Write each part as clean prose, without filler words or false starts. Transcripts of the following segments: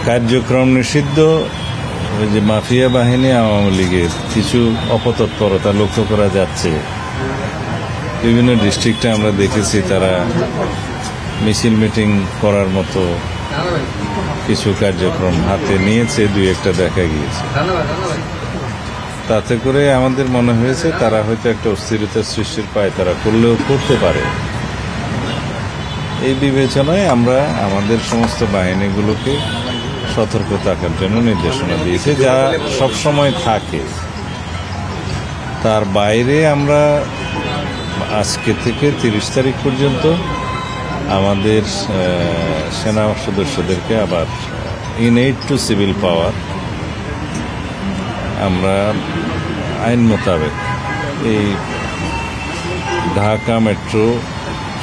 কার্যক্রম নিষিদ্ধ ওই যে মাফিয়া বাহিনী আওয়ামী লীগের কিছু অপতৎপরতা লক্ষ্য করা যাচ্ছে। বিভিন্ন ডিস্ট্রিক্টে আমরা দেখেছি তারা মিছিল মিটিং করার মতো কিছু কার্যক্রম হাতে নিয়েছে, দুই একটা দেখা গিয়েছে। তাতে করে আমাদের মনে হয়েছে তারা হয়তো একটা অস্থিরতা সৃষ্টির পায় তারা করলেও করতে পারে। এই বিবেচনায় আমরা আমাদের সমস্ত বাহিনীগুলোকে সতর্ক থাকার জন্য নির্দেশনা দিয়েছি, যা সবসময় থাকে। তার বাইরে আমরা আজকে থেকে 30 তারিখ পর্যন্ত আমাদের সেনা সদস্যদেরকে আবার ইনএইড টু সিভিল পাওয়ার আমরা আইন মোতাবেক এই Dhaka metro,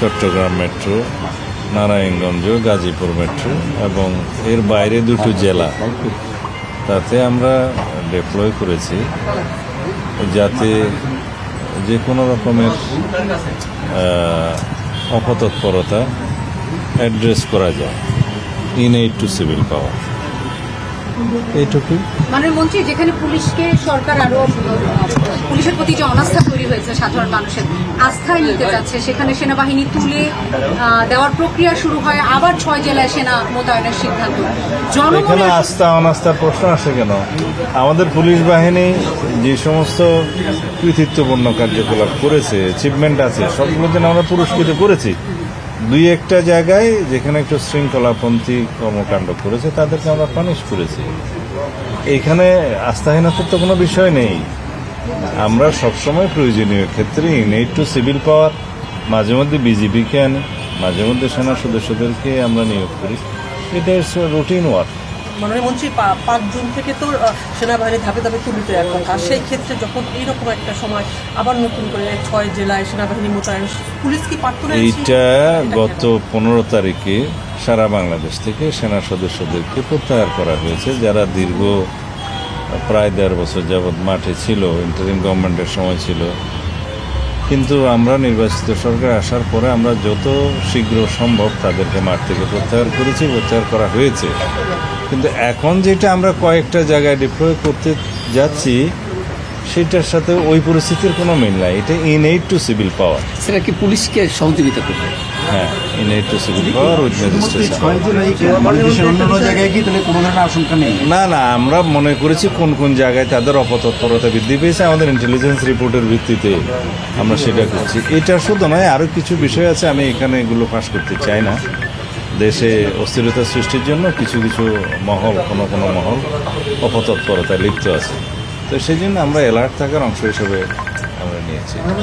Chittagong metro, Narayanganj, Gazipur metro এবং এর বাইরে দুটো জেলা তাতে আমরা ডিপ্লয় করেছি, যাতে যে কোনো রকমের অপতৎপরতা অ্যাড্রেস করা যায় ইনএইড টু সিভিল পাওয়ার। এইটুকুই। মাননীয় মন্ত্রী, যেখানে পুলিশকে সরকার আরো পুলিশের প্রতি যে অনাস্থা তৈরি হয়েছে, সাধারণ মানুষের আস্থায় নিতে যাচ্ছে, সেখানে সেনাবাহিনী তুলে দেওয়ার প্রক্রিয়া শুরু হয়, আবার 6 জেলায় সেনা মোতায়েনের সিদ্ধান্ত। এখানে আস্থা অনাস্থার প্রশ্ন আসে কেন? আমাদের পুলিশ বাহিনী যে সমস্ত কৃতিত্বপূর্ণ কার্যকলাপ করেছে, অ্যাচিভমেন্ট আছে, সবগুলোতে আমরা পুরস্কৃত করেছি। দুই একটা জায়গায় যেখানে একটু শৃঙ্খলাপন্থী কর্মকাণ্ড করেছে তাদেরকে আমরা পানিশ করেছি। এইখানে আস্থাহীনতার তো কোনো বিষয় নেই। আমরা সবসময় প্রয়োজনীয় ক্ষেত্রে ইনএইড টু সিভিল পাওয়ার, মাঝে মধ্যে বিজিবিকে আনি, মাঝে মধ্যে সেনা সদস্যদেরকে আমরা নিয়োগ করি। এটা ইজ রুটিন ওয়ার্ক। মাননীয় মন্ত্রী, 5 জুন থেকে তো সেনাবাহিনী ধাপে ধাপে তুলিতে এখন, আর সেই ক্ষেত্রে যখন এইরকম একটা সময় আবার নতুন করে 6 জেলায় সেনাবাহিনী মোতায়েন, পুলিশ কি পারত না? এইটা গত 15 তারিখে সারা বাংলাদেশ থেকে সেনা সদস্যদেরকে প্রত্যাহার করা হয়েছে, যারা দীর্ঘ প্রায় 1.5 বছর যাবৎ মাঠে ছিল, ইন্টারিম গভর্নমেন্টের সময় ছিল। কিন্তু আমরা নির্বাচিত সরকার আসার পরে আমরা যত শীঘ্র সম্ভব তাদেরকে মাঠ থেকে প্রত্যাহার করেছি, প্রত্যাহার করা হয়েছে। কিন্তু এখন যেটা আমরা কয়েকটা জায়গায় ডিপ্লয় করতে যাচ্ছি সেটার সাথে ওই পরিস্থিতির কোনো মিল নাই। এটা ইনএইড টু সিভিল পাওয়ার। সেটা কি পুলিশকে সহযোগিতা করবে? হ্যাঁ, ইনএইড টু সিভিল পাওয়ার উইথ ম্যাজিস্ট্রেশন। না না, আমরা মনে করেছি কোন কোন জায়গায় তাদের অপতৎপরতা বৃদ্ধি পেয়েছে, আমাদের ইন্টেলিজেন্স রিপোর্টের ভিত্তিতে আমরা সেটা করছি। এটা শুধু নয়, আরও কিছু বিষয় আছে, আমি এখানে এগুলো ফাঁস করতে চাই না। দেশে অস্থিরতা সৃষ্টির জন্য কিছু কিছু মহল, কোনো মহল অপতৎপরতায় লিপ্ত আছে। তো সেই জন্য আমরা অ্যালার্ট থাকার অংশ হিসেবে আমরা নিয়েছি।